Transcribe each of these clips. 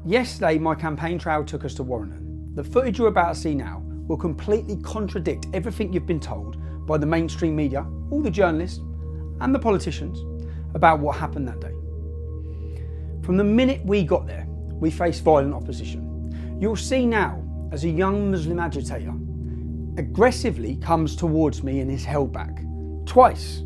Yesterday, my campaign trail took us to Warrington. The footage you're about to see now will completely contradict everything you've been told by the mainstream media, all the journalists and the politicians about what happened that day. From the minute we got there, we faced violent opposition. You'll see now as a young Muslim agitator aggressively comes towards me and is held back. Twice.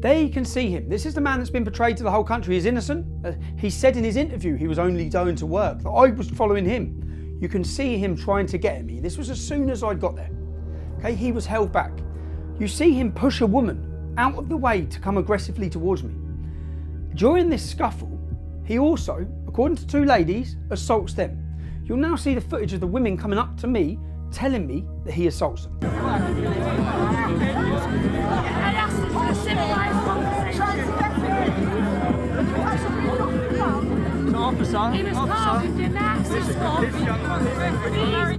There you can see him. This is the man that's been portrayed to the whole country as innocent. He said in his interview he was only going to work, that I was following him. You can see him trying to get at me. This was as soon as I got there. Okay, he was held back. You see him push a woman out of the way to come aggressively towards me. During this scuffle, he also, according to two ladies, assaults them. You'll now see the footage of the women coming up to me, telling me that he assaults them.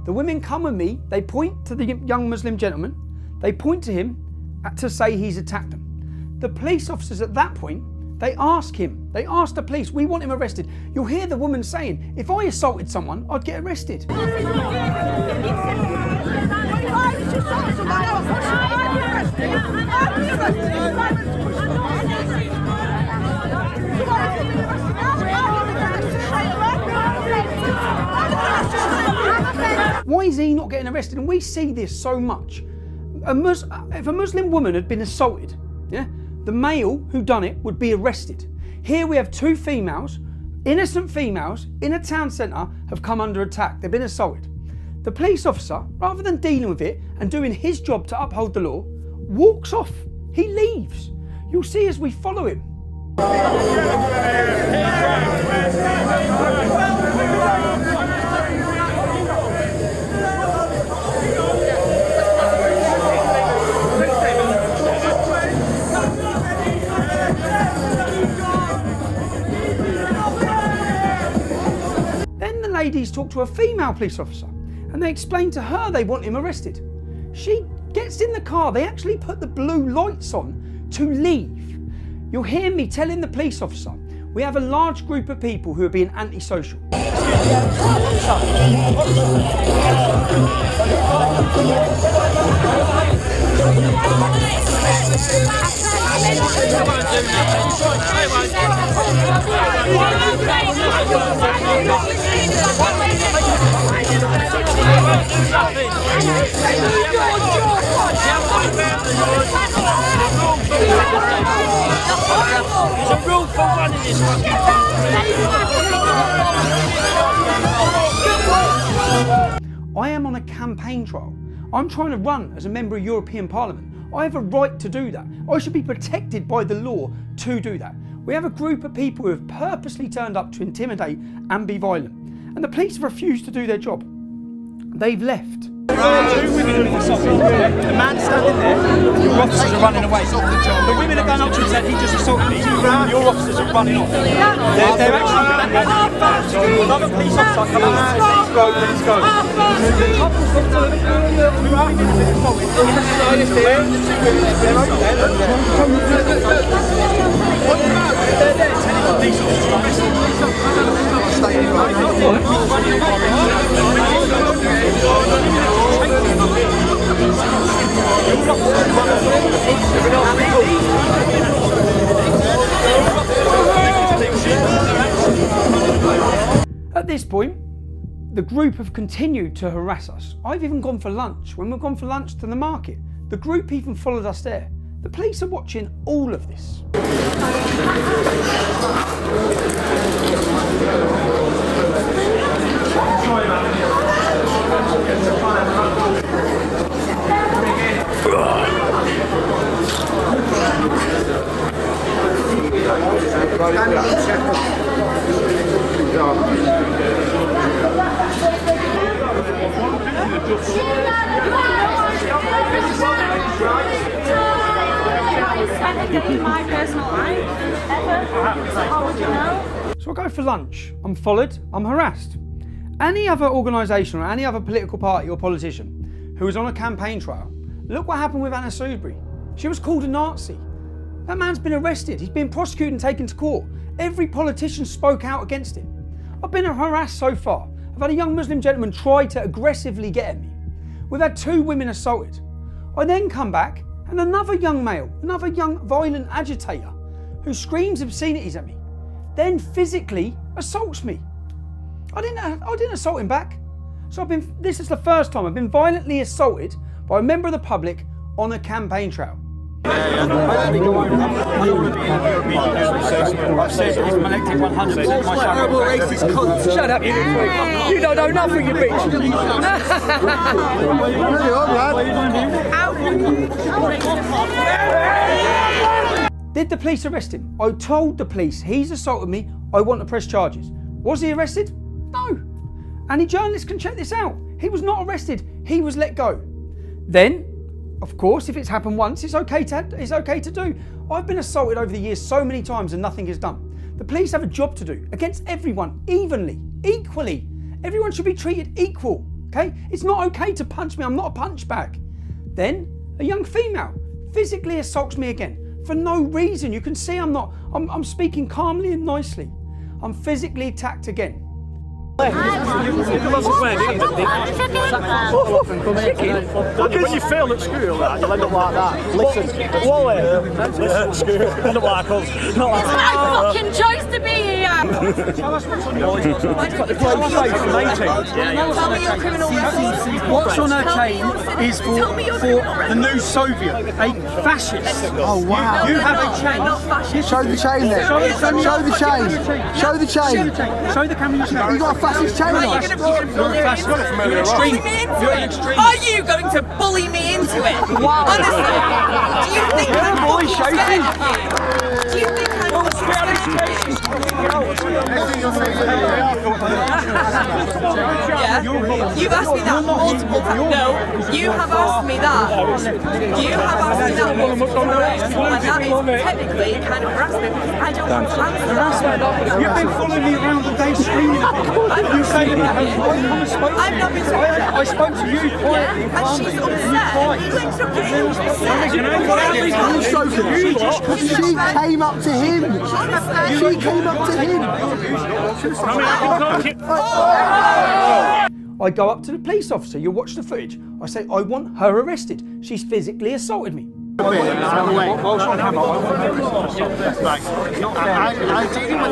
The women come with me, they point to the young Muslim gentleman, they point to him to say he's attacked them. The police officers at that point, they ask the police, we want him arrested. You'll hear the woman saying, if I assaulted someone, I'd get arrested. Why is he not getting arrested? And we see this so much. If a Muslim woman had been assaulted, the male who done it would be arrested. Here we have two females, innocent females, in a town centre have come under attack. They've been assaulted. The police officer, rather than dealing with it and doing his job to uphold the law, walks off. He leaves. You'll see as we follow him. Ladies talk to a female police officer and they explain to her they want him arrested. She gets in the car, they actually put the blue lights on to leave. You'll hear me telling the police officer, we have a large group of people who are being antisocial. I am on a campaign trail. I'm trying to run as a member of European Parliament. I have a right to do that. I should be protected by the law to do that. We have a group of people who have purposely turned up to intimidate and be violent. And the police have refused to do their job. They've left. Two women have been assaulted. The man standing there, your officers are running away. The women are going up to him and saying, he just assaulted me. Your officers are running off. They're actually another police officer coming out. Please go, please go. The couple's got to who haven't been assaulted. They're over there. They're there telling the police At this point, the group have continued to harass us. I've even gone for lunch. When we've gone for lunch to the market, the group even followed us there. The police are watching all of this. My personal life ever. How would you know? So I go for lunch, I'm followed, I'm harassed. Any other organisation or any other political party or politician who was on a campaign trail, look what happened with Anna Sudbury. She was called a Nazi. That man's been arrested, he's been prosecuted and taken to court. Every politician spoke out against him. I've been harassed so far. I've had a young Muslim gentleman try to aggressively get at me. We've had 2 women assaulted. I then come back and another young male, another young violent agitator who screams obscenities at me, then physically assaults me. I didn't assault him back. So this is the first time I've been violently assaulted by a member of the public on a campaign trail. I've said I'm elected 100% myself. Shut up, you don't know nothing, you bitch. Did the police arrest him? I told the police he's assaulted me, I want to press charges. Was he arrested? No. Any journalists can check this out. He was not arrested, he was let go. Then, of course, if it's happened once, it's okay to do. I've been assaulted over the years so many times and nothing is done. The police have a job to do against everyone, evenly, equally. Everyone should be treated equal, okay? It's not okay to punch me, I'm not a punch bag. Then, a young female physically assaults me again for no reason. You can see I'm speaking calmly and nicely. I'm physically attacked again. Because you fail at school, you'll end up like that. Listen, Wally, listen at school, end up like us. Not like it's my fucking choice to be here. What's on her chain is for the new Soviet, a fascist. Oh wow! You have a chain. Show the chain then. Show the chain. Show the chain. Show the camera. You got a fascist chain on. You're extreme. You're an extreme. Are you going to bully me into it? Honestly, do you think I'm fucking scared of you? Do you think I'm Yeah, you've asked me that multiple times. No, you have asked me that. You have asked me that multiple times. And that is technically kind of harassment because I don't want to answer. You've been following me around all day screaming at me. You say to me, I've not been I spoke to you quietly. and she's upset. You ended up getting upset. She came up to him. She came up to him. I go up to the police officer, you watch the footage. I say, I want her arrested. She's physically assaulted me. I'm dealing with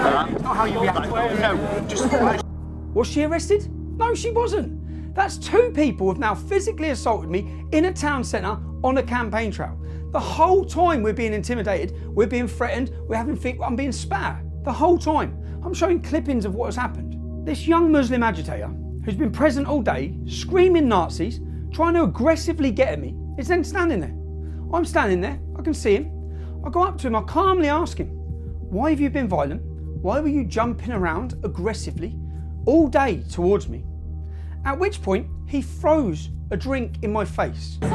that. Not how you react. No, just. Was she arrested? No, she wasn't. That's 2 people who have now physically assaulted me in a town centre on a campaign trail. The whole time we're being intimidated, we're being threatened, I'm being spat at. The whole time. I'm showing clippings of what has happened. This young Muslim agitator, who's been present all day, screaming Nazis, trying to aggressively get at me, is then standing there. I'm standing there, I can see him. I go up to him, I calmly ask him, why have you been violent? Why were you jumping around aggressively all day towards me? At which point, he throws a drink in my face. He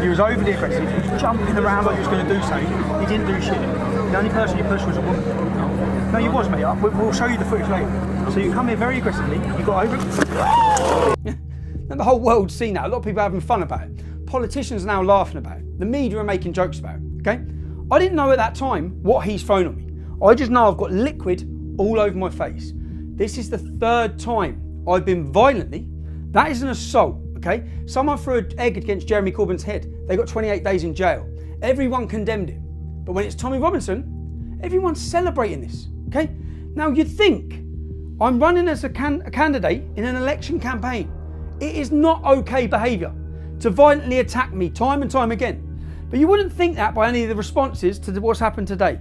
was overly aggressive, he was jumping around like he was going to do something. He didn't do shit. The only person you pushed was a woman. No, you was, mate. We'll show you the footage later. So you come here very aggressively, you got over it. And the whole world's seen that. A lot of people are having fun about it. Politicians are now laughing about it. The media are making jokes about it, okay? I didn't know at that time what he's thrown on me. I just know I've got liquid all over my face. This is the 3rd time I've been violently. That is an assault, okay? Someone threw an egg against Jeremy Corbyn's head. They got 28 days in jail. Everyone condemned him. But when it's Tommy Robinson, everyone's celebrating this, okay? Now you'd think I'm running as a candidate in an election campaign It is not okay behaviour to violently attack me time and time again. But you wouldn't think that by any of the responses to what's happened today.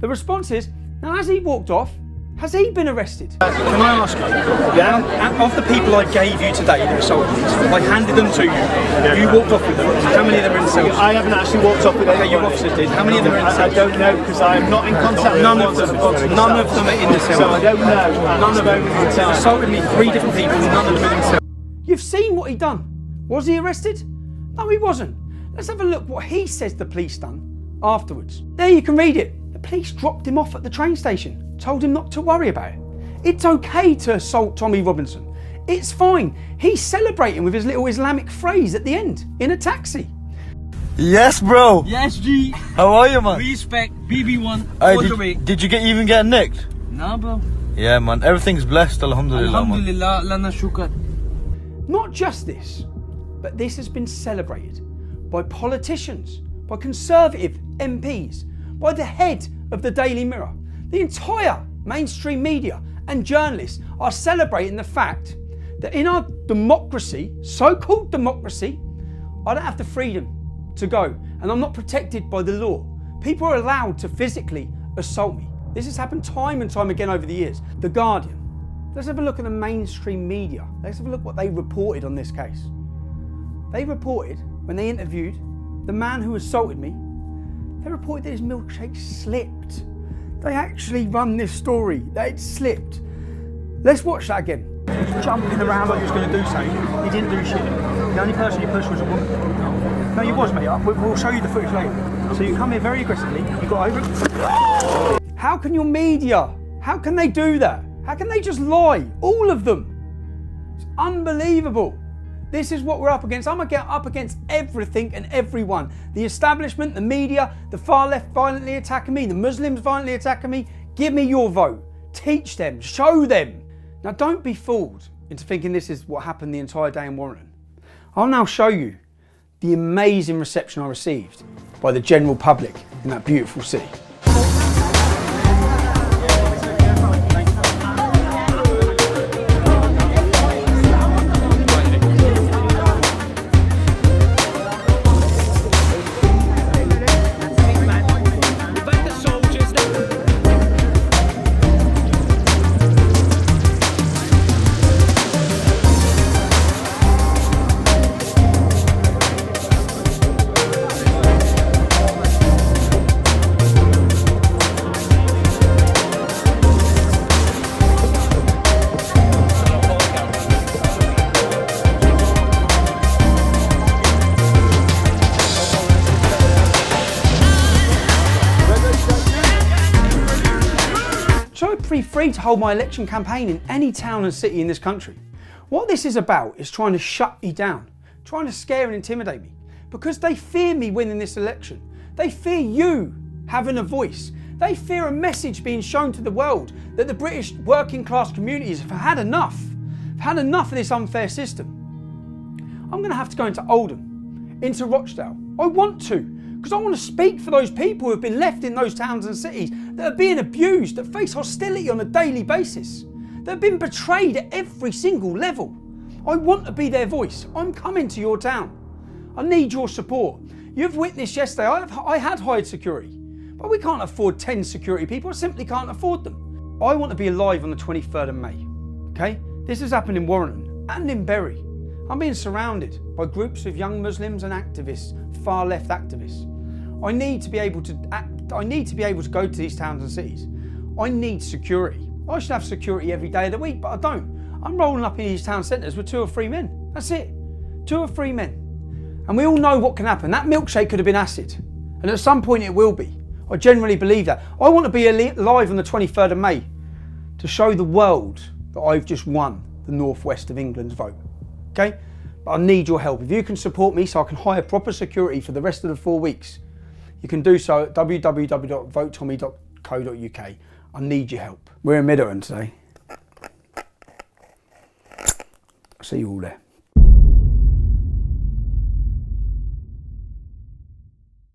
The response is, now has he walked off? Has he been arrested? Can I ask you, of the people I gave you today that assaulted me, I handed them to you, you walked off with them, how many of them are in cells? I haven't actually walked off with anyone. Okay, your officers did. How many of them are in cells? I don't know because I'm not in contact. None of them are in the cells. So I don't know. None of them assaulted me, 3 different people, none of them are in cells. You've seen what he done. Was he arrested? No, he wasn't. Let's have a look what he says the police done afterwards. There you can read it. The police dropped him off at the train station, told him not to worry about it. It's okay to assault Tommy Robinson. It's fine. He's celebrating with his little Islamic phrase at the end in a taxi. Yes, bro. Yes, G. How are you, man? Respect. BB1 all the way. Did you even get nicked? Nah, bro. Yeah, man. Everything's blessed, alhamdulillah. Alhamdulillah, lana shukr. Not just this, but this has been celebrated by politicians, by Conservative MPs, by the head of the Daily Mirror. The entire mainstream media and journalists are celebrating the fact that in our democracy, so-called democracy, I don't have the freedom to go and I'm not protected by the law. People are allowed to physically assault me. This has happened time and time again over the years. The Guardian. Let's have a look at the mainstream media. Let's have a look what they reported on this case. They reported, when they interviewed the man who assaulted me, they reported that his milkshake slipped. They actually run this story, that it slipped. Let's watch that again. He was jumping around like he was going to do something. He didn't do shit. The only person he pushed was a woman. No, he was, mate. We'll show you the footage later. So you come here very aggressively, you got over it. How can your media, how can they do that? How can they just lie? All of them. It's unbelievable. This is what we're up against. I'm up against everything and everyone. The establishment, the media, the far left violently attacking me, the Muslims violently attacking me. Give me your vote. Teach them, show them. Now don't be fooled into thinking this is what happened the entire day in Warrington. I'll now show you the amazing reception I received by the general public in that beautiful city. So I'd be free to hold my election campaign in any town and city in this country. What this is about is trying to shut me down, trying to scare and intimidate me, because they fear me winning this election. They fear you having a voice. They fear a message being shown to the world that the British working class communities have had enough. Have had enough of this unfair system. I'm going to have to go into Oldham, into Rochdale. I want to, because I want to speak for those people who have been left in those towns and cities that are being abused, that face hostility on a daily basis, that have been betrayed at every single level. I want to be their voice. I'm coming to your town. I need your support. You've witnessed yesterday, I had hired security, but we can't afford 10 security people. I simply can't afford them. I want to be alive on the 23rd of May, okay? This has happened in Warrington and in Bury. I'm being surrounded by groups of young Muslims and activists, far left activists. I need to be able to go to these towns and cities. I need security. I should have security every day of the week, but I don't. I'm rolling up in these town centres with 2 or 3 men. That's it. 2 or 3 men. And we all know what can happen. That milkshake could have been acid. And at some point it will be. I genuinely believe that. I want to be alive on the 23rd of May to show the world that I've just won the northwest of England's vote. Okay? But I need your help. If you can support me so I can hire proper security for the rest of the 4 weeks, you can do so at www.votetommy.co.uk. I need your help. We're in Middleton today. I'll see you all there.